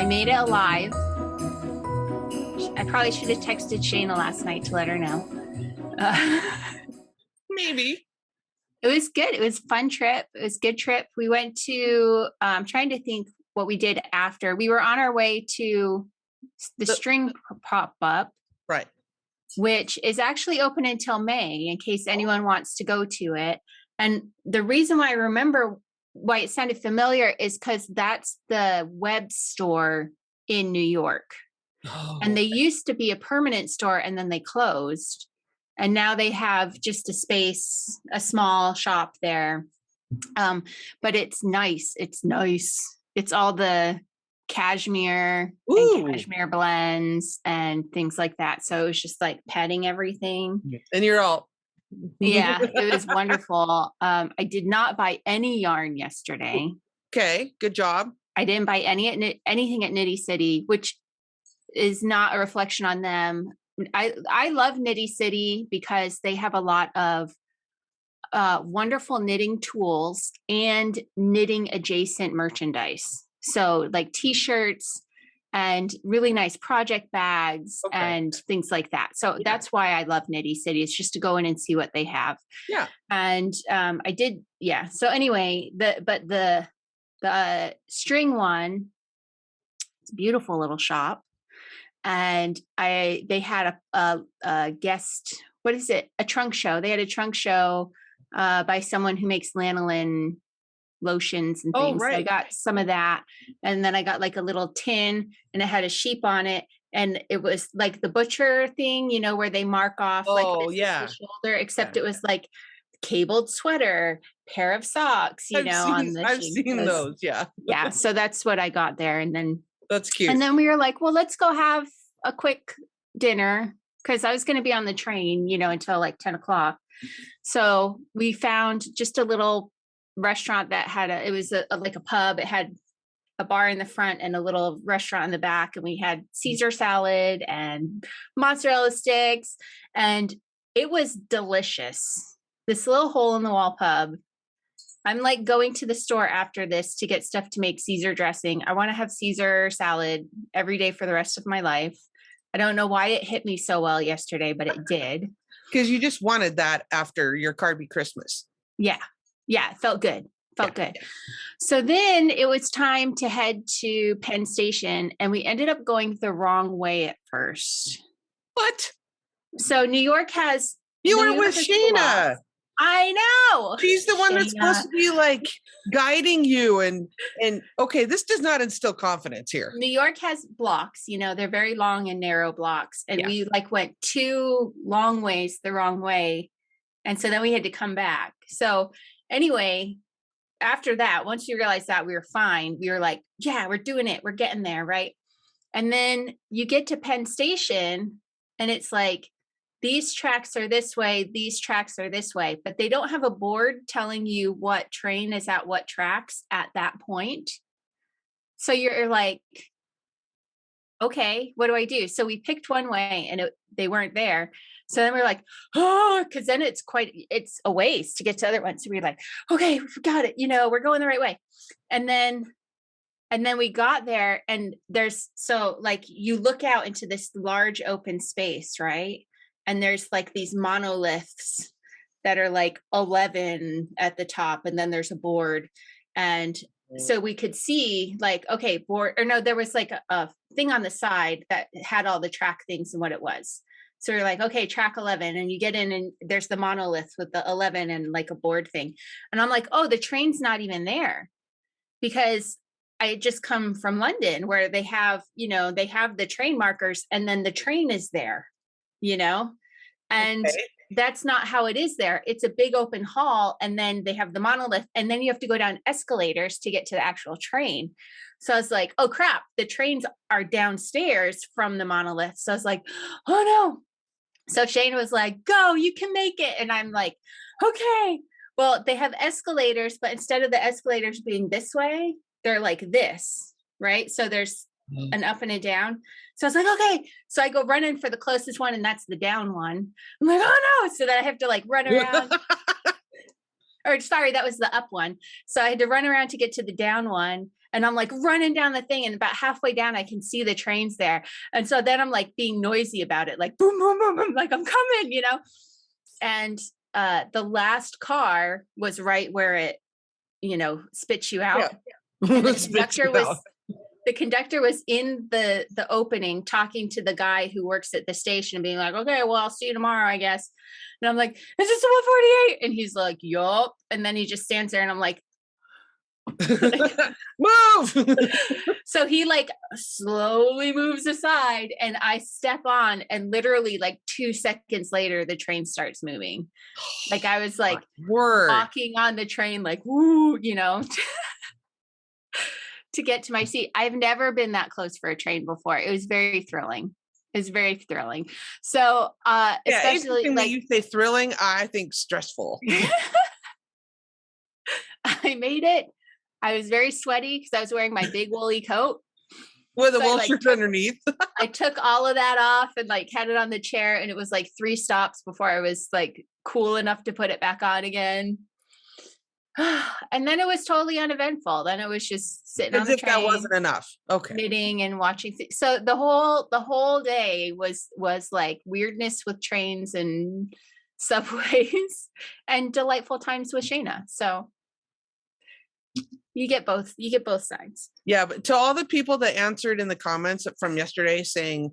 made it alive. I probably should have texted Shayna last night to let her know. Maybe. It was good. It was a fun trip. It was a good trip. We went to, I'm trying to think what we did after. We were on our way to the string pop-up. Right. Which is actually open until May in case anyone wants to go to it. And the reason why I remember why it sounded familiar is because that's the web store in New York. Oh. And they used to be a permanent store and then they closed. And now they have just a space, a small shop there. But it's nice. It's nice. It's all the cashmere and cashmere blends and things like that. So it was just like petting everything. And you're all. Yeah, it was wonderful. I did not buy any yarn yesterday. Okay, good job. I didn't buy anything at Nitty City, which is not a reflection on them. I love Nitty City because they have a lot of wonderful knitting tools and knitting adjacent merchandise. So like t-shirts and really nice project bags and things like that. So that's why I love Nitty City. It's just to go in and see what they have. Yeah. And I did. Yeah. So anyway, the string one, it's a beautiful little shop. And they had a guest, what is it? A trunk show. They had a trunk show by someone who makes lanolin lotions and things. Right. So I got some of that. And then I got like a little tin and it had a sheep on it. And it was like the butcher thing, you know, where they mark off like the shoulder, except it was like cabled sweater, pair of socks, I've seen those. Yeah. Yeah. So that's what I got there. And then that's cute. And then we were like, well, let's go have a quick dinner because I was going to be on the train, until like 10 o'clock. So we found just a little restaurant that had it was like a pub. It had a bar in the front and a little restaurant in the back. And we had Caesar salad and mozzarella sticks. And it was delicious. This little hole in the wall pub. I'm like going to the store after this to get stuff to make Caesar dressing. I want to have Caesar salad every day for the rest of my life. I don't know why it hit me so well yesterday, but it did. Because you just wanted that after your Carby Christmas. Yeah. Yeah. It felt good. Good. So then it was time to head to Penn Station and we ended up going the wrong way at first. What? So New York has. You were with Shayna. I know. She's the one that's supposed to be like guiding you and okay, this does not instill confidence here. New York has blocks, they're very long and narrow blocks. And we went 2 long ways the wrong way. And so then we had to come back. So anyway, after that, once we realized that we were fine, we were like, yeah, we're doing it. We're getting there. Right. And then you get to Penn Station and it's like, these tracks are this way, these tracks are this way, but they don't have a board telling you what train is at what tracks at that point. So you're like, okay, what do I do? So we picked one way and they weren't there. So then we're like, oh, because then it's a ways to get to other ones. So we're like, okay, we got it. We're going the right way. And then we got there and you look out into this large open space, right? And there's like these monoliths that are like 11 at the top. And then there's a board. And so we could see like, okay, there was like a thing on the side that had all the track things and what it was. So we're like, okay, track 11. And you get in and there's the monolith with the 11 and like a board thing. And I'm like, oh, the train's not even there because I had just come from London where they have, they have the train markers and then the train is there. And that's not how it is there. It's a big open hall and then they have the monolith and then you have to go down escalators to get to the actual train. So I was like, oh crap, the trains are downstairs from the monolith. So I was like, oh no. So Shane was like, go, you can make it. And I'm like, okay, well, they have escalators, but instead of the escalators being this way, they're like this, right? So there's an up and a down. So I was like, okay. So I go running for the closest one and that's the down one. I'm like, oh no. So then I have to like run around. Or sorry, that was the up one. So I had to run around to get to the down one. And I'm like running down the thing, and about halfway down, I can see the trains there. And so then I'm like being noisy about it, like boom, boom, boom, boom, like I'm coming, And the last car was right where it, spits you out. Yeah. And the conductor was in the opening talking to the guy who works at the station and being like, okay, well, I'll see you tomorrow, I guess. And I'm like, is this the 148? And he's like, yup. And then he just stands there, and I'm like, move. So he like slowly moves aside, and I step on, and literally like 2 seconds later, the train starts moving. Like I was like walking on the train, like, woo, to get to my seat. I've never been that close for a train before. It was very thrilling. So, especially like you say thrilling, I think stressful. I made it. I was very sweaty because I was wearing my big woolly coat with a wool shirt underneath. I took all of that off and like had it on the chair, and it was like 3 stops before I was like cool enough to put it back on again. And then it was totally uneventful. Then it was just sitting on the train. That wasn't enough. Okay. Knitting and watching. So the whole day was like weirdness with trains and subways and delightful times with Shana. So you get both sides. Yeah, but to all the people that answered in the comments from yesterday saying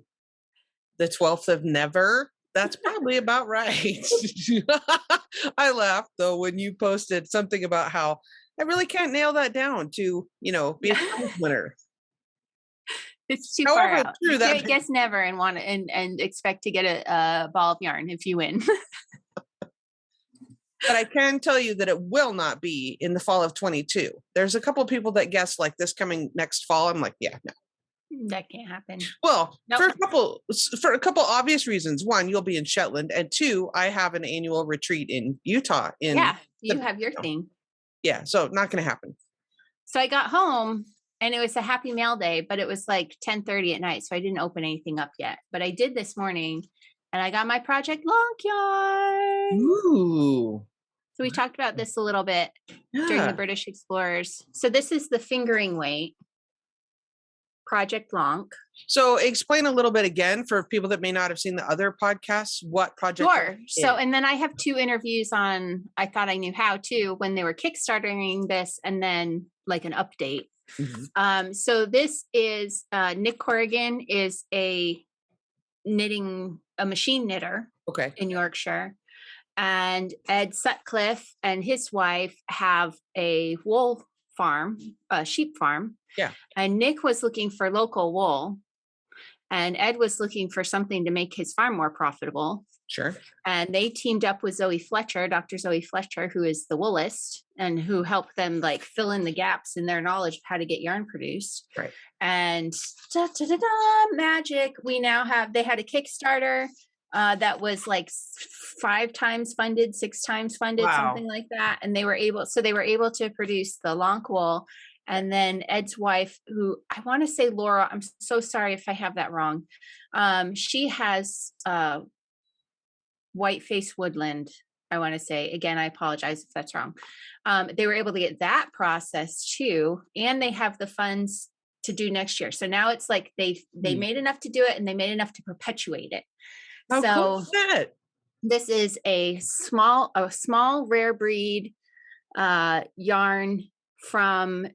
the 12th of never, that's probably about right. I laughed though when you posted something about how I really can't nail that down to, be a winner. It's too far out. You can't guess never and want and expect to get a ball of yarn if you win. But I can tell you that it will not be in the fall of 22. There's a couple of people that guess like this coming next fall. I'm like, yeah, no. That can't happen. Well, nope. for a couple obvious reasons. One, you'll be in Shetland, and 2, I have an annual retreat in Utah. You have your thing. Yeah, so not going to happen. So I got home, and it was a happy mail day, but it was like 10:30 at night, so I didn't open anything up yet. But I did this morning, and I got my project Lonk yarn. Ooh. So we talked about this a little bit during the British Explorers. So this is the fingering weight. Project Lonk. So explain a little bit again for people that may not have seen the other podcasts, what Project Sure. So, and then I have 2 interviews on I Thought I Knew How too, when they were kickstarting this, and then like an update. Mm-hmm. So this is Nick Corrigan is a machine knitter in Yorkshire. And Ed Sutcliffe and his wife have a wool farm, a sheep farm. Yeah. And Nick was looking for local wool, and Ed was looking for something to make his farm more profitable. Sure. And they teamed up with Zoe Fletcher, Dr. Zoe Fletcher, who is the woolist and who helped them like fill in the gaps in their knowledge of how to get yarn produced. Right. And magic. They had a Kickstarter that was like 5 times funded, 6 times funded, something like that. And they were able to produce the Lonk wool. And then Ed's wife, who I want to say Laura, I'm so sorry if I have that wrong. She has Whiteface Woodland, I want to say. Again, I apologize if that's wrong. They were able to get that process too. And they have the funds to do next year. So now it's like they made enough to do it, and they made enough to perpetuate it. How cool is that? This is a small rare breed yarn from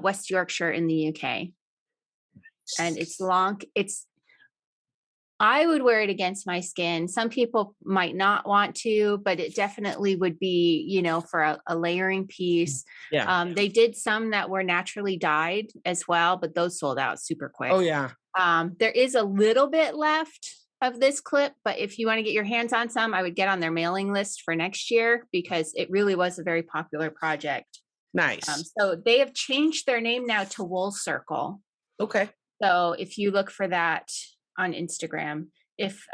West Yorkshire in the UK, and it's Lonk. I would wear it against my skin. Some people might not want to, but it definitely would be, for a layering piece. Yeah. They did some that were naturally dyed as well, but those sold out super quick. Oh yeah. There is a little bit left of this clip, but if you want to get your hands on some, I would get on their mailing list for next year, because it really was a very popular project. Nice. So they have changed their name now to Wool Circle. Okay. So if you look for that on Instagram, if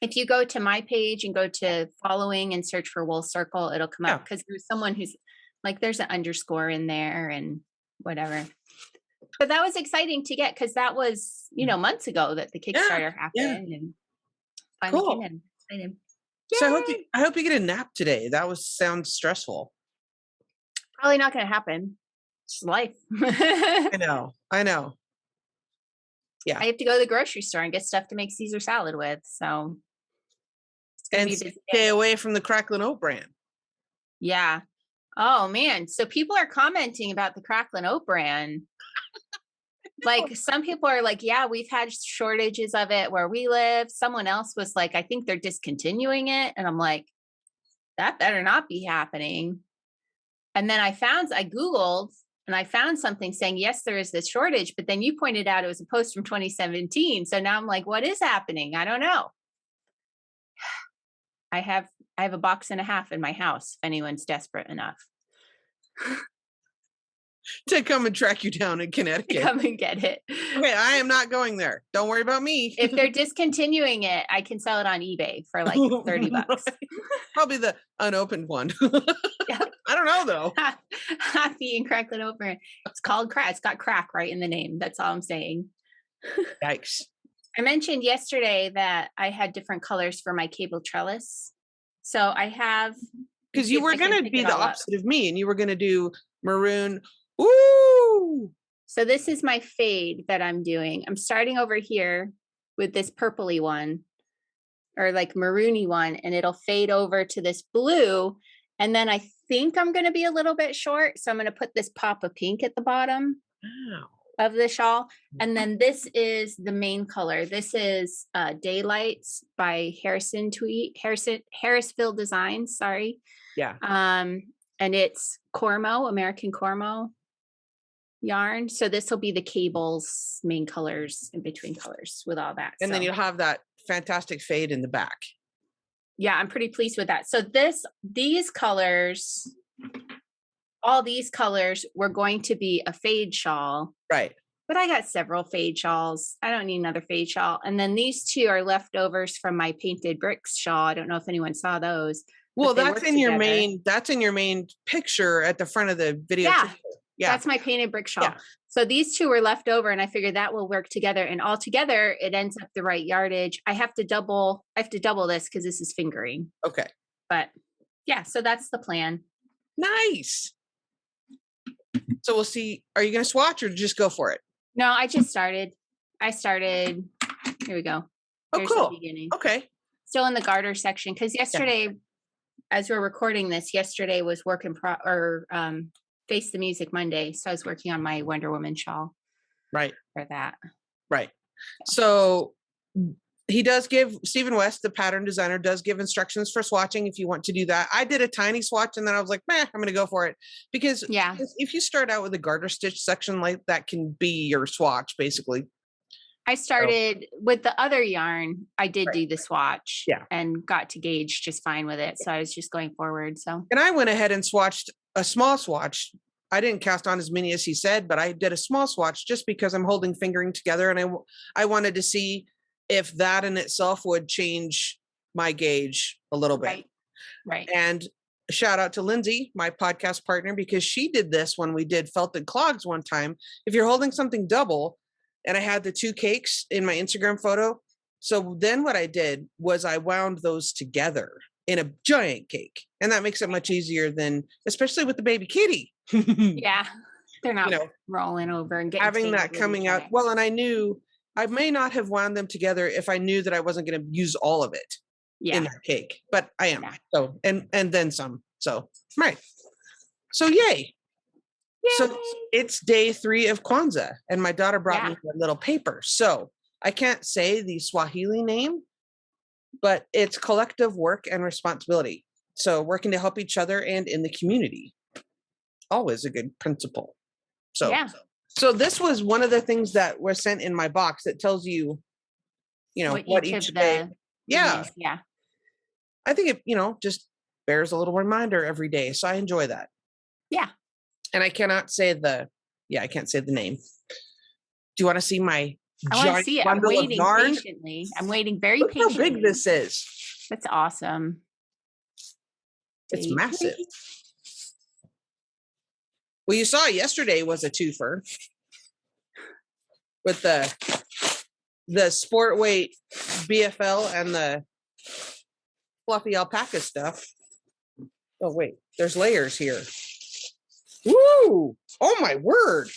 you go to my page and go to following and search for Wool Circle, it'll come up, because there's someone who's like, there's an underscore in there and whatever. But that was exciting to get, because that was, months ago that the Kickstarter happened, and finally came in. So I hope you get a nap today. That sounds stressful. Probably not going to happen. It's life. I know. Yeah. I have to go to the grocery store and get stuff to make Caesar salad with. So it's going to And be a busy day. stay away from the crackling oat brand. Yeah. Oh man. So people are commenting about the crackling oat brand. Like some people are like, yeah, we've had shortages of it where we live. Someone else was like, I think they're discontinuing it. And I'm like, that better not be happening. And then I Googled and I found something saying, yes, there is this shortage, but then you pointed out it was a post from 2017. So now I'm like, what is happening? I don't know. I have a box and a half in my house if anyone's desperate enough to come and track you down in Connecticut. come and get it. Okay, I am not going there. Don't worry about me. If they're discontinuing it, I can sell it on eBay for like $30. Probably the unopened one. Yeah. I don't know though. Happy and crackling over. It's called crack. It's got crack right in the name. That's all I'm saying. Yikes. I mentioned yesterday that I had different colors for my cable trellis. So I have. Because you were going to be the opposite of me and you were going to do maroon. Ooh. So this is my fade that I'm doing. I'm starting over here with this purpley one or like maroony one, and it'll fade over to this blue. And then I think I'm going to be a little bit short. So I'm going to put this pop of pink at the bottom of the shawl. And then this is the main color. This is Daylights by Harrisville Designs. Sorry. Yeah. And it's American Cormo yarn. So this will be the cable's main colors in between colors with all that. And then you'll have that fantastic fade in the back. Yeah, I'm pretty pleased with that. So these colors, all these colors were going to be a fade shawl. Right. But I got several fade shawls. I don't need another fade shawl. And then these two are leftovers from my painted bricks shawl. I don't know if anyone saw those. Well, that's in your main picture at the front of the video. Yeah. That's my painted brick shawl. Yeah. So these two were left over and I figured that will work together, and all together it ends up the right yardage. I have to double this because this is fingering. Okay. But yeah, so that's the plan. Nice. So we'll see. Are you going to swatch or just go for it? No, I just started. Here we go. Here's cool. The beginning. Okay. Still in the garter section because yesterday, as we're recording this, yesterday was Face the Music Monday. So I was working on my Wonder Woman shawl. Right. For that. Right. So he does give, Stephen West, the pattern designer, does give instructions for swatching if you want to do that. I did a tiny swatch and then I was like, I'm going to go for it. Because if you start out with a garter stitch section, like that can be your swatch basically. I started with the other yarn. I did do the swatch and got to gauge just fine with it. So I was just going forward. And I went ahead and swatched a small swatch. I didn't cast on as many as he said, but I did a small swatch just because I'm holding fingering together. And I wanted to see if that in itself would change my gauge a little bit. Right. And shout out to Lindsay, my podcast partner, because she did this when we did Felted Clogs one time. If you're holding something double, and I had the two cakes in my Instagram photo. So then what I did was I wound those together in a giant cake. And that makes it much easier than, especially with the baby kitty. Yeah. They're not rolling over and getting having that coming out. Well, and I knew I may not have wound them together if I knew that I wasn't going to use all of it in that cake, but I am. So, and then some. So, right. So yay. So it's day 3 of Kwanzaa, and my daughter brought me a little paper. So I can't say the Swahili name, but it's collective work and responsibility. So working to help each other and in the community. Always a good principle. So this was one of the things that was sent in my box that tells you, what each day. Yeah. I think it, just bears a little reminder every day. So I enjoy that. Yeah. And I cannot say I can't say the name. Do you want to see my I want to see it. I'm waiting patiently. I'm waiting very patiently. How big this is. That's awesome. It's massive. Well, you saw yesterday was a twofer with the sport weight BFL and the fluffy alpaca stuff. Oh, wait, there's layers here. Woo! Oh my word.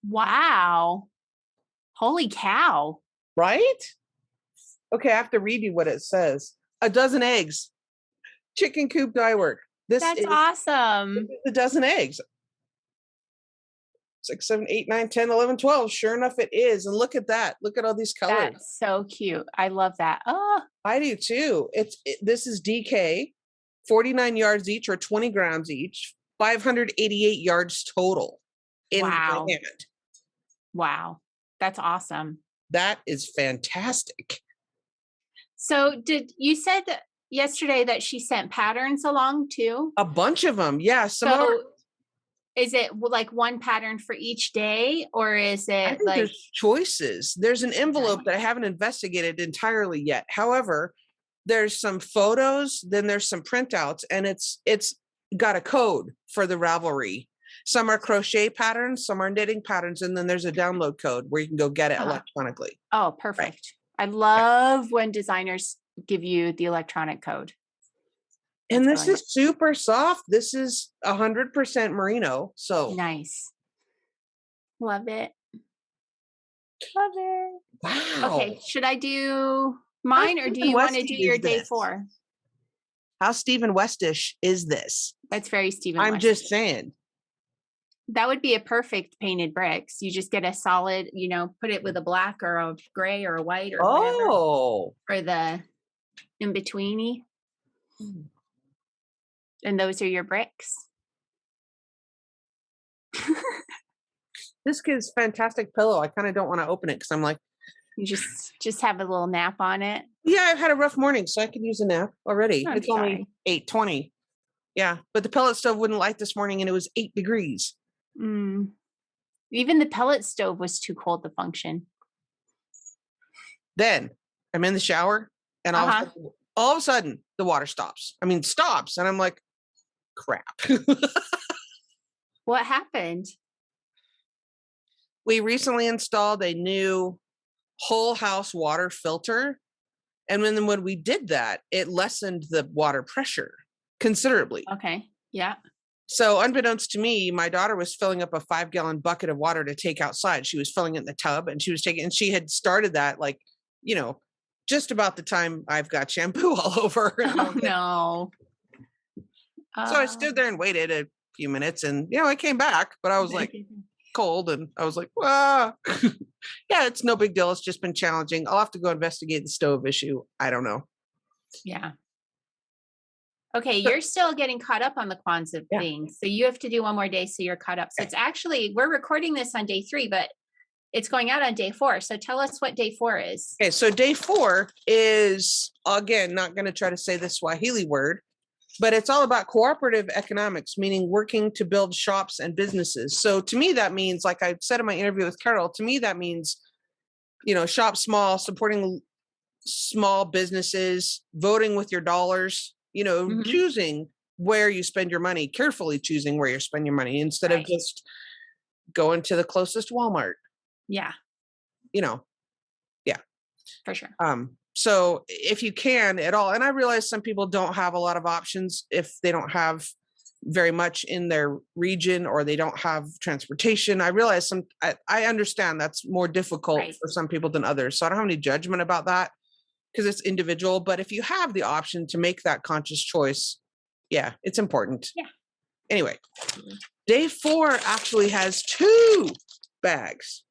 Wow. Holy cow. Right? Okay, I have to read you what it says. A dozen eggs. Chicken coop dye work. That's awesome. A dozen eggs. 6, 7, 8, 9, 10, 11, 12. Sure enough, it is. And look at that. Look at all these colors. That's so cute. I love that. Oh, I do too. This is DK, 49 yards each or 20 grams each, 588 yards total in wow. my hand. Wow. That's awesome. That is fantastic. So did you said yesterday that she sent patterns along too? A bunch of them. Yeah. Is it like one pattern for each day, or is it like there's choices? There's an envelope that I haven't investigated entirely yet. However, there's some photos, then there's some printouts, and it's got a code for the Ravelry. Some are crochet patterns, some are knitting patterns, and then there's a download code where you can go get it electronically. Oh, perfect. Right. I love when designers give you the electronic code. And this is super soft. This is 100% merino. So nice. Love it. Love it. Wow. Okay. Should I do mine or do you want to do your day 4? How Stephen Westish is this? That's very Stephen I'm Westish. Just saying. That would be a perfect painted bricks. You just get a solid, put it with a black or a gray or a white or whatever. Or the in-betweeny. And those are your bricks. This gives fantastic pillow. I kind of don't want to open it because I'm like, you just have a little nap on it. Yeah, I've had a rough morning, so I could use a nap already. It's only 8:20. Yeah, but the pellet stove wouldn't light this morning, and it was 8 degrees. Even the pellet stove was too cold to function. Then I'm in the shower, and all of a sudden the water stops. And I'm like, crap. What happened? We recently installed a new whole house water filter. And then when we did that, it lessened the water pressure considerably. Okay. Yeah. So unbeknownst to me, my daughter was filling up a 5-gallon bucket of water to take outside. She was filling it in the tub and and she had started that just about the time I've got shampoo all over. Oh, no. So I stood there and waited a few minutes and, I came back, but I was like cold and I was like, yeah, it's no big deal. It's just been challenging. I'll have to go investigate the stove issue. I don't know. Yeah. Okay. You're still getting caught up on the Kwanzaa thing. So you have to do one more day. So you're caught up. So it's actually, we're recording this on day 3, but it's going out on day 4. So tell us what day 4 is. Okay. So day 4 is, again, not going to try to say the Swahili word, but it's all about cooperative economics, meaning working to build shops and businesses. So to me, that means, like I said in my interview with Carol, to me, that means, shop small, supporting small businesses, voting with your dollars, choosing where you spend your money, carefully choosing where you spend your money instead of just going to the closest Walmart. Yeah. Yeah. For sure. So if you can at all, and I realize some people don't have a lot of options if they don't have very much in their region or they don't have transportation. I realize I understand that's more difficult for some people than others. So I don't have any judgment about that because it's individual. But if you have the option to make that conscious choice, it's important. Yeah. Anyway, day 4 actually has 2 bags.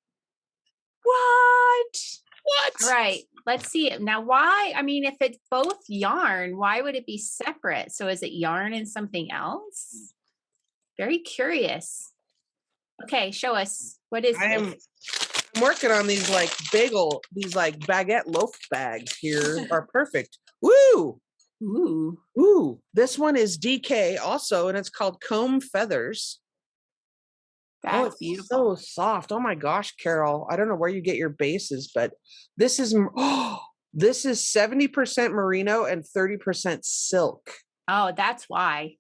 What? Right. Let's see it. Now, why? If it's both yarn, why would it be separate? So is it yarn and something else? Very curious. Okay, show us. What is this? I'm working on these baguette loaf bags here are perfect. Woo! Ooh. This one is DK also, and it's called Comb Feathers. That's beautiful. So soft. Oh my gosh, Carol. I don't know where you get your bases, but this is 70% merino and 30% silk. Oh, that's why.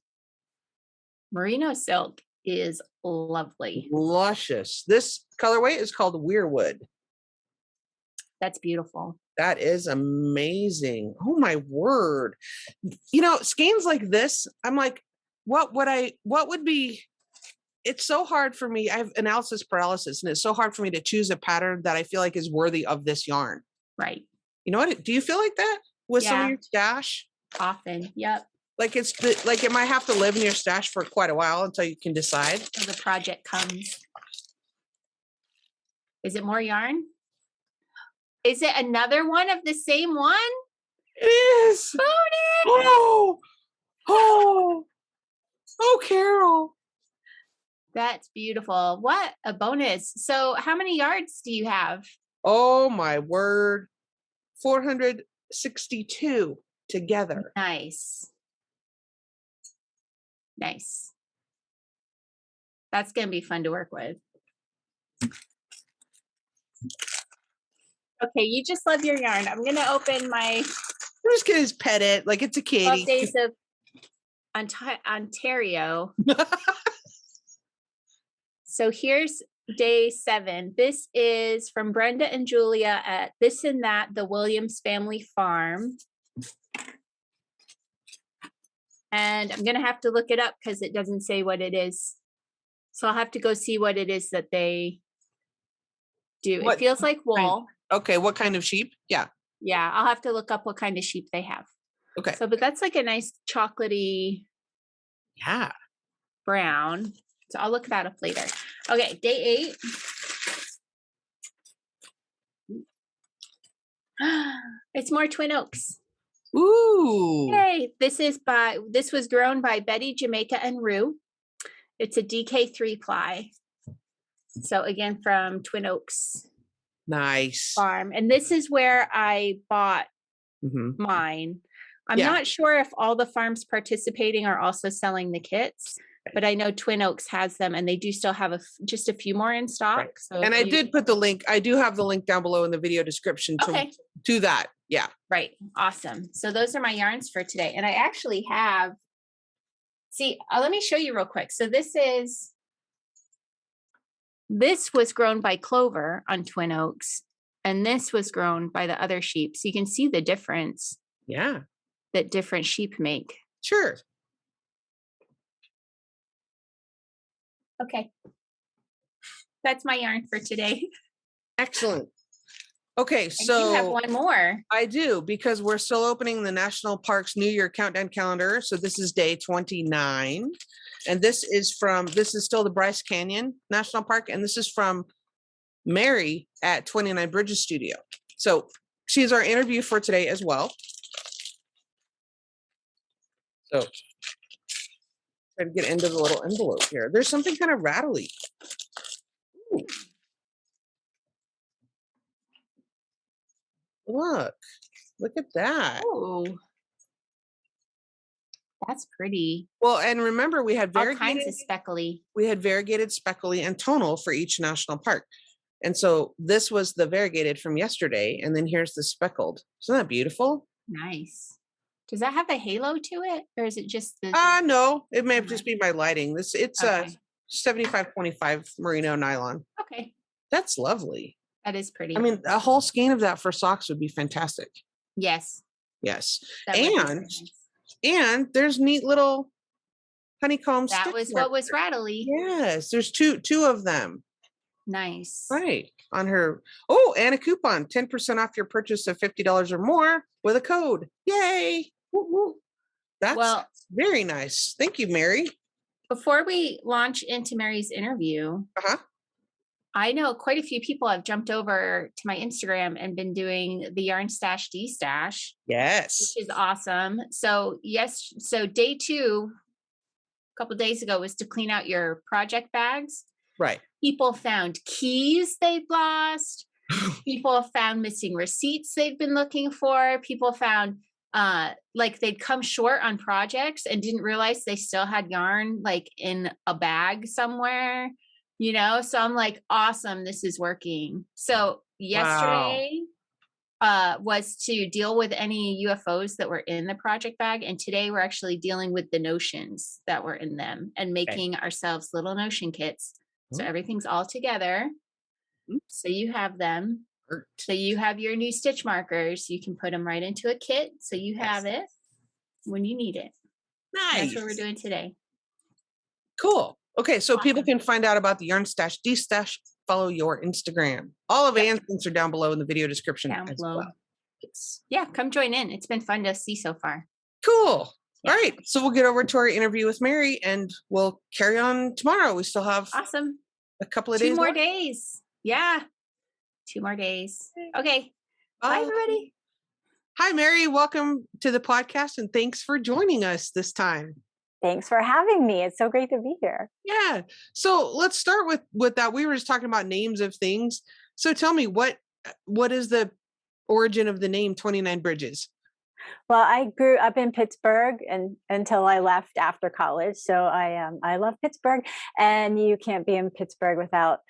Merino silk is lovely. Luscious. This colorway is called Weirwood. That's beautiful. That is amazing. Oh my word. Skeins like this, I'm like, what would be, it's so hard for me. I have analysis paralysis, and it's so hard for me to choose a pattern that I feel like is worthy of this yarn. Right. You know what? Do you feel like that with some of Yeah. your stash? Often. Yep. Like like it might have to live in your stash for quite a while until you can decide. So the project comes. Is it more yarn? Is it another one of the same one? It is. Bonus! Oh, Carol. That's beautiful. What a bonus. So how many yards do you have? Oh my word. 462 together. Nice. Nice. That's going to be fun to work with. Okay, you just love your yarn. I'm going to open my I'm just gonna pet it like it's a 12 kitty. days of Ontario. So here's day 7. This is from Brenda and Julia at This and That, the Williams Family Farm. And I'm going to have to look it up because it doesn't say what it is. So I'll have to go see what it is that they do. It feels like wool. Okay, what kind of sheep? Yeah. Yeah, I'll have to look up what kind of sheep they have. Okay. So, but that's like a nice chocolatey brown. So I'll look that up later. Okay, day 8. It's more Twin Oaks. Ooh. Yay. This was grown by Betty, Jamaica, and Rue. It's a DK3 ply. So again, from Twin Oaks. Nice. Farm. And this is where I bought mine. I'm not sure if all the farms participating are also selling the kits, but I know Twin Oaks has them, and they do still have just a few more in stock. Right. So and I did put the link. I do have the link down below in the video description to that. Yeah. Right. Awesome. So those are my yarns for today. And I actually have, let me show you real quick. So this was grown by Clover on Twin Oaks, and this was grown by the other sheep. So you can see the difference. Yeah. That different sheep make. Sure. Okay. That's my yarn for today. Excellent. Okay, so you have one more. I do, because we're still opening the National Parks New Year Countdown Calendar. So this is day 29. And this is still the Bryce Canyon National Park. And this is from Mary at 29 Bridges Studio. So she's our interview for today as well. So try to get into the little envelope here. There's something kind of rattly. Ooh. Look at that. Oh, that's pretty. Well, and remember, we had all kinds of speckly. We had variegated, speckly, and tonal for each national park. And so this was the variegated from yesterday, and then here's the speckled. Isn't that beautiful? Nice. Does that have a halo to it, or is it just the? No, it may just be my lighting. It's a 75/25 merino nylon. Okay, that's lovely. That is pretty. I mean, a whole skein of that for socks would be fantastic. Yes. Yes. And there's neat little honeycomb. That was what was rattly. Yes, there's two of them. Nice. Right. On her. Oh, and a coupon, 10% off your purchase of $50 or more with a code. Yay. Woo-woo. That's very nice. Thank you, Mary. Before we launch into Mary's interview, I know quite a few people have jumped over to my Instagram and been doing the yarn Stash Destash. Yes. Which is awesome. So so day 2, a couple days ago, was to clean out your project bags. Right. People found keys they'd lost. People found missing receipts they'd been looking for. People found like they'd come short on projects and didn't realize they still had yarn like in a bag somewhere, so I'm like, awesome, this is working. So yesterday was to deal with any UFOs that were in the project bag, and today we're actually dealing with the notions that were in them and making ourselves little notion kits. So everything's all together. So you have them. So you have your new stitch markers. You can put them right into a kit. So you have it when you need it. Nice. That's what we're doing today. Cool. Okay, so people Awesome. can find out about the Yarn Stash Destash. Follow your Instagram. All of Yep. Anne's links are down below in the video description Down as below. well. Yeah, come join in. It's been fun to see so far. Cool. Yeah. All right, so we'll get over to our interview with Mary, and we'll carry on tomorrow. We still have Awesome. a couple of 2 days more left. days. Yeah. 2 more days. Okay. Bye, Bye. everybody. Hi, Mary. Welcome to the podcast, and thanks for joining us this time. Thanks for having me. It's so great to be here. Yeah. So let's start with that. We were just talking about names of things. So tell me, what is the origin of the name 29 Bridges? Well, I grew up in Pittsburgh until I left after college. So I love Pittsburgh, and you can't be in Pittsburgh without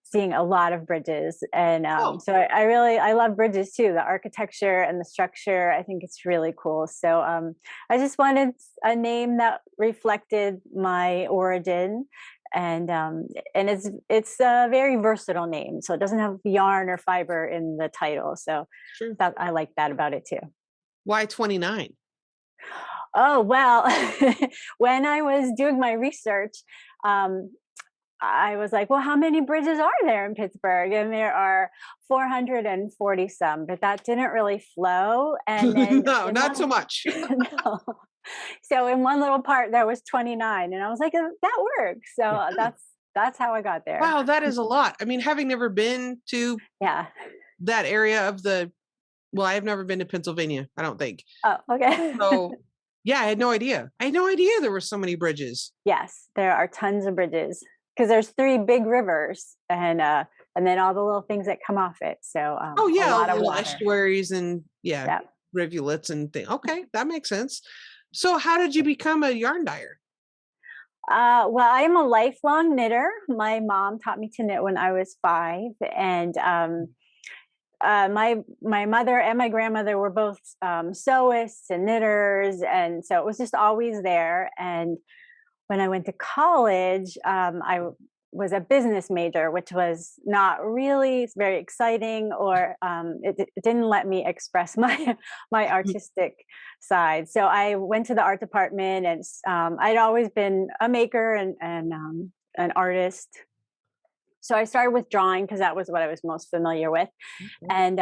seeing a lot of bridges. And so I love bridges too. The architecture and the structure, I think it's really cool. So I just wanted a name that reflected my origin. And it's a very versatile name. So it doesn't have yarn or fiber in the title. So I like that about it too. Why 29? Oh, well, when I was doing my research, I was like, well, how many bridges are there in Pittsburgh? And there are 440 some, but that didn't really flow. And then no, not so much. No. So in one little part, there was 29. And I was like, that works. So that's how I got there. Wow, that is a lot. I mean, having never been to that area of well, I've never been to Pennsylvania, I don't think. Oh, okay. So yeah, I had no idea. I had no idea there were so many bridges. Yes, there are tons of bridges. Because there's 3 big rivers, and then all the little things that come off it. So a lot of water. Estuaries and rivulets and things. Okay, that makes sense. So how did you become a yarn dyer? Well, I'm a lifelong knitter. My mom taught me to knit when I was 5, and my mother and my grandmother were both sewists and knitters, and so it was just always there. And when I went to college, I was a business major, which was not really very exciting, or it didn't let me express my artistic side. So I went to the art department, and I'd always been a maker and an artist. So I started with drawing because that was what I was most familiar with, and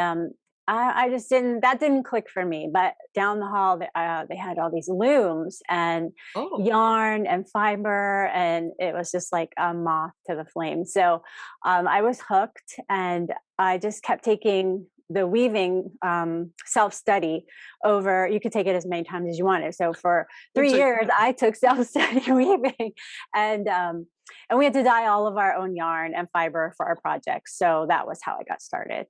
I just that didn't click for me. But down the hall, they had all these looms and yarn and fiber, and it was just like a moth to the flame. So I was hooked, and I just kept taking the weaving self-study over. You could take it as many times as you wanted. So for 3 years, I took self-study weaving, and we had to dye all of our own yarn and fiber for our projects. So that was how I got started.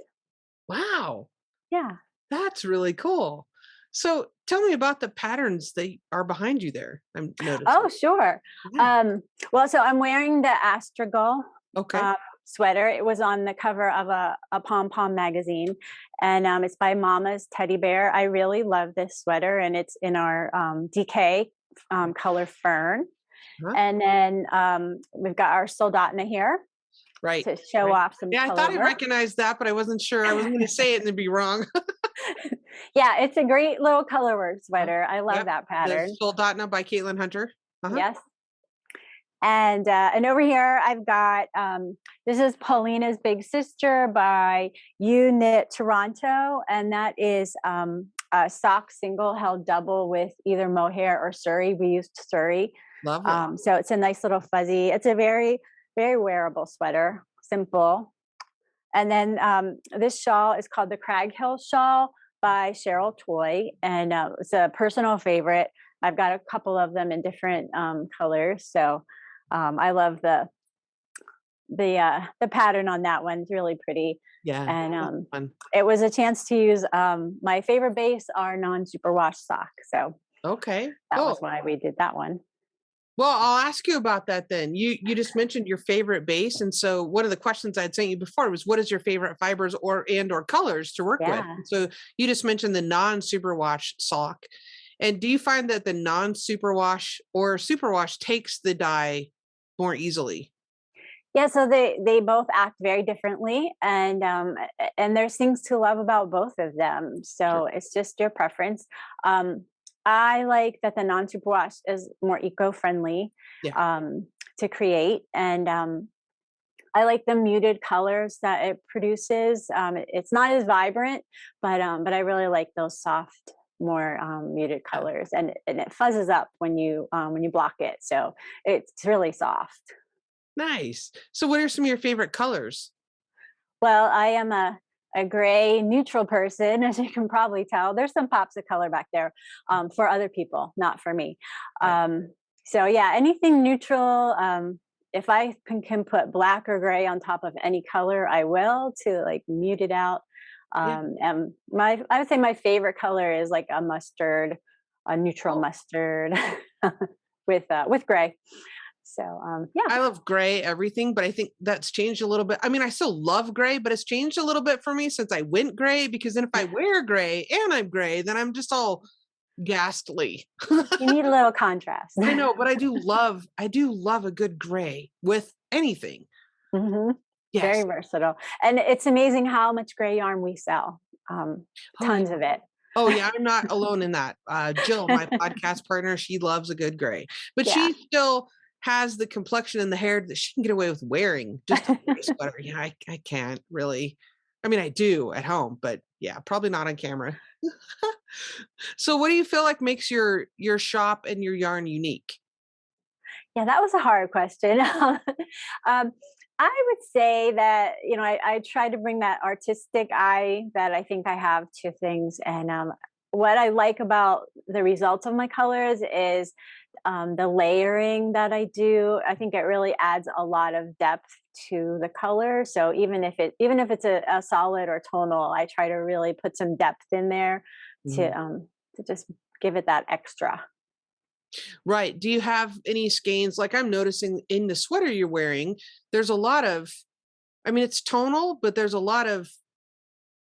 Wow. Yeah. That's really cool. So tell me about the patterns that are behind you there. I'm noticing. Oh, sure. Yeah. Well, so I'm wearing the Astragal sweater. It was on the cover of a Pom Pom magazine, and it's by Mama's Teddy Bear. I really love this sweater, and it's in our DK color fern. And then we've got our Soldatna here. Right. To show off some color I thought I work. recognized that, but I wasn't sure. I was going to say it and it'd be wrong. Yeah, it's a great little color work sweater. I love that pattern. The Soldatna by Caitlin Hunter. Yes. And over here I've got this is Paulina's Big Sister by You Knit Toronto, and that is a sock single held double with either mohair or suri. We used suri. Lovely. So it's a nice little fuzzy. It's a very, very wearable sweater, simple. And then this shawl is called the Crag Hill Shawl by Cheryl Toy, and it's a personal favorite. I've got a couple of them in different colors, so I love the pattern on that one. It's really pretty. Yeah, and it was a chance to use my favorite base, our non-superwash sock. So that was why we did that one. Well, I'll ask you about that then. You just mentioned your favorite base, and so one of the questions I'd sent you before was, what is your favorite fibers or colors to work with? And so you just mentioned the non-superwash sock, and do you find that the non-superwash or superwash takes the dye more easily? Yeah, so they both act very differently, and there's things to love about both of them. So it's just your preference. I like that the non-superwash is more eco-friendly. to create. And I like the muted colors that it produces. It's not as vibrant, but I really like those soft, more muted colors, and it fuzzes up when you block it, so it's really soft. Nice. So what are some of your favorite colors? Well, I am a gray neutral person, as you can probably tell. There's some pops of color back there for other people, not for me. Right. So yeah, anything neutral. If I can put black or gray on top of any color, I will, to like mute it out. Yeah. And I would say my favorite color is like a mustard, a neutral mustard with gray. So yeah. I love gray everything, but I think that's changed a little bit. I mean, I still love gray, but it's changed a little bit for me since I went gray, because then if I wear gray and I'm gray, then I'm just all ghastly. You need a little contrast. I know, but I do love a good gray with anything. Mm-hmm. Yes. Very versatile. And it's amazing how much gray yarn we sell. Tons of it. Oh yeah, I'm not alone in that. Jill, my podcast partner, she loves a good gray, but she still has the complexion and the hair that she can get away with wearing just a gray sweater. Yeah, I can't really. I mean, I do at home, but yeah, probably not on camera. So what do you feel like makes your shop and your yarn unique? Yeah, that was a hard question. I would say that, I try to bring that artistic eye that I think I have to things. And what I like about the results of my colors is the layering that I do. I think it really adds a lot of depth to the color. So even if it's a solid or tonal, I try to really put some depth in there to just give it that extra. Right. Do you have any skeins? Like I'm noticing in the sweater you're wearing, there's a lot of, I mean, it's tonal, but there's a lot of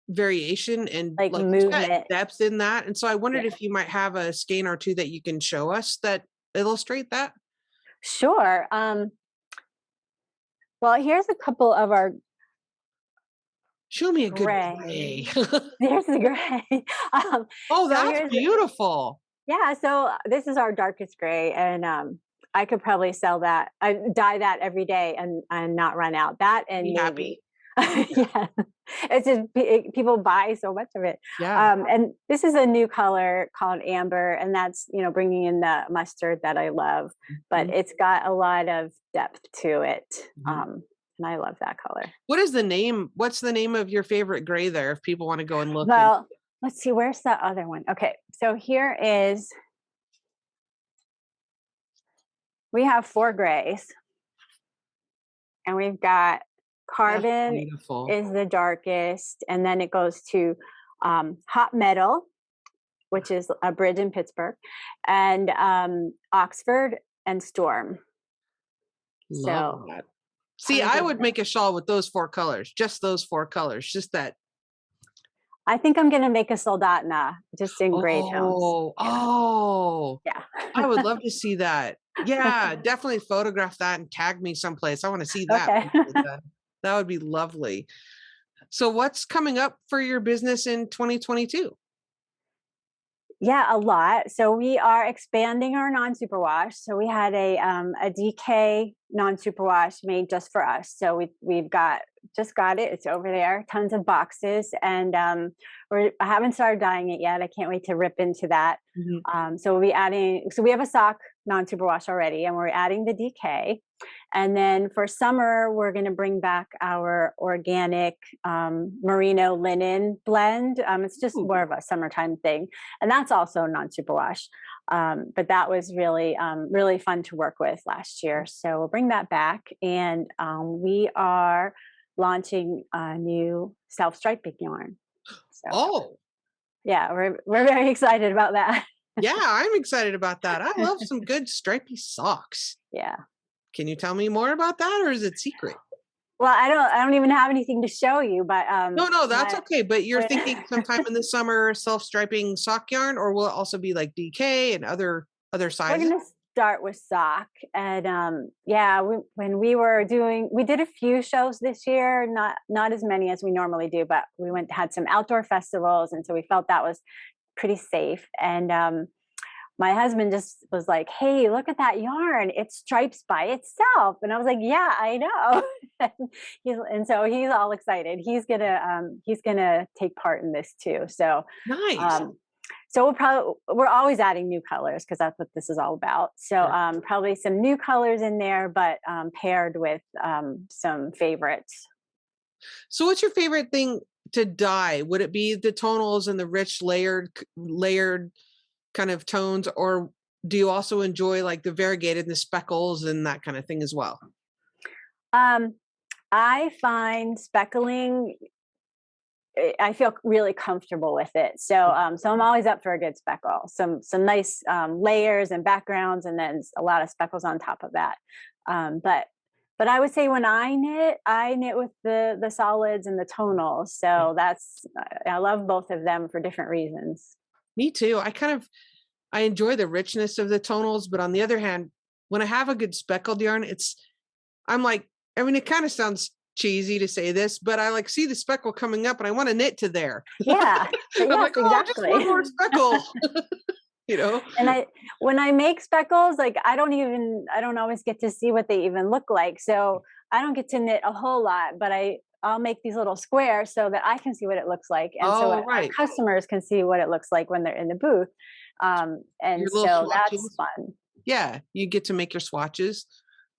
variation and Like you movement. said, depth in that. And so I wondered if you might have a skein or two that you can show us that illustrate that. Sure. Well, here's a couple of our. Show me a good gray. gray. There's the gray. Oh, that's beautiful. Yeah, so this is our darkest gray, and I could probably sell that. I dye that every day and not run out. That and Be navy. happy. Yeah, it's just people buy so much of it. Yeah. And this is a new color called amber, and that's bringing in the mustard that I love, but it's got a lot of depth to it. And I love that color. What's the name of your favorite gray there if people want to go and look? Well, let's see, where's the other one? Okay, so we have 4 grays, and we've got carbon is the darkest, and then it goes to hot metal, which is a bridge in Pittsburgh, and Oxford and storm. Love that. See, I would make a shawl with those 4 colors, just those 4 colors, just that. I think I'm going to make a soldatna just in gray tones. Yeah. I would love to see that. Yeah, definitely photograph that and tag me someplace. I want to see that. Okay. That would be lovely. So what's coming up for your business in 2022? Yeah, a lot. So we are expanding our non-superwash. So we had a DK non-superwash made just for us. So we've just got it. It's over there. Tons of boxes, and I haven't started dyeing it yet. I can't wait to rip into that. So we'll be adding. So we have a sock non-superwash already, and we're adding the DK. And then for summer, we're going to bring back our organic merino linen blend. It's just more of a summertime thing. And that's also non-superwash. But that was really, really fun to work with last year. So we'll bring that back. And we are launching a new self-striping yarn. So, yeah, we're very excited about that. Yeah, I'm excited about that. I love some good stripy socks. Yeah. Can you tell me more about that, or is it secret? Well, I don't even have anything to show you, but no, that's okay. But you're thinking sometime in the summer self-striping sock yarn, or will it also be like DK and other sizes? We're gonna start with sock, and we did a few shows this year, not as many as we normally do, but had some outdoor festivals, and so we felt that was pretty safe. And my husband just was like, "Hey, look at that yarn. It stripes by itself." And I was like, "Yeah, I know." And so he's all excited. He's gonna take part in this too. Nice. Um, so we're always adding new colors because that's what this is all about. So probably some new colors in there, but paired with some favorites. So what's your favorite thing to dye? Would it be the tonals and the rich layered kind of tones, or do you also enjoy like the variegated and the speckles and that kind of thing as well? Um, I find speckling, I feel really comfortable with it. So I'm always up for a good speckle, some nice layers and backgrounds, and then a lot of speckles on top of that. But I would say when I knit with the solids and the tonals. So I love both of them for different reasons. Me too. I enjoy the richness of the tonals, but on the other hand, when I have a good speckled yarn, I'm like, I mean, it kind of sounds cheesy to say this, but I like see the speckle coming up and I want to knit to there. Yeah. I'm Yes, like, oh, exactly. just one more speckle. And when I make speckles, like I don't always get to see what they even look like. So I don't get to knit a whole lot, but I'll make these little squares so that I can see what it looks like. And so our right. customers can see what it looks like when they're in the booth. And so that's fun. Yeah. You get to make your swatches.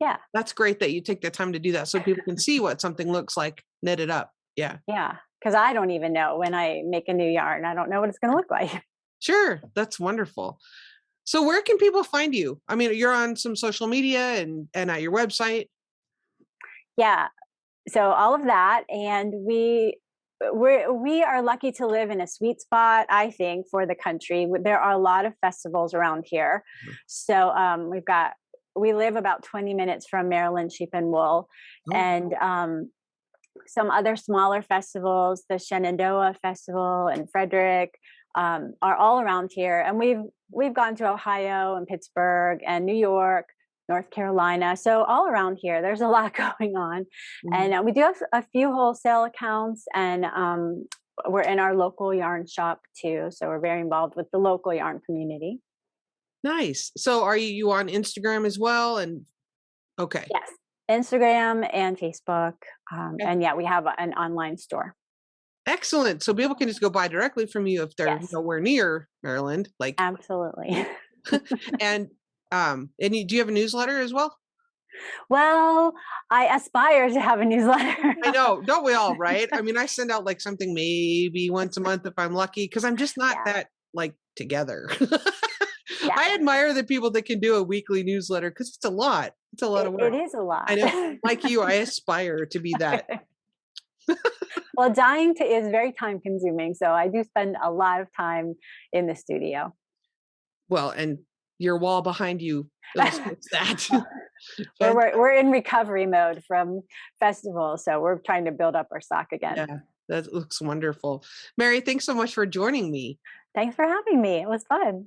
Yeah. That's great that you take the time to do that so people can see what something looks like knitted up. Yeah. Yeah. Because I don't even know when I make a new yarn. I don't know what it's going to look like. Sure. That's wonderful. So where can people find you? I mean, you're on some social media and at your website. Yeah. So all of that. And we are lucky to live in a sweet spot, I think, for the country. There are a lot of festivals around here. So we live about 20 minutes from Maryland Sheep and Wool, and some other smaller festivals, the Shenandoah Festival and Frederick, are all around here. And we've gone to Ohio and Pittsburgh and New York, North Carolina. So all around here, there's a lot going on. And we do have a few wholesale accounts, and we're in our local yarn shop too. So we're very involved with the local yarn community. Nice. So are you on Instagram as well? And okay. Yes. Instagram and Facebook. And yeah, we have an online store. Excellent. So people can just go buy directly from you if they're nowhere near Maryland. Like absolutely. And do you have a newsletter as well? Well, I aspire to have a newsletter. I know, don't we all, right? I mean, I send out like something maybe once a month if I'm lucky, because I'm just not that like together. I admire the people that can do a weekly newsletter because it's a lot. It's a lot of work. It is a lot. I know. Like you, I aspire to be that. Well, dyeing is very time consuming. So I do spend a lot of time in the studio. Well, and your wall behind you illustrates that. We're in recovery mode from festivals. So we're trying to build up our stock again. Yeah, that looks wonderful. Mary, thanks so much for joining me. Thanks for having me. It was fun.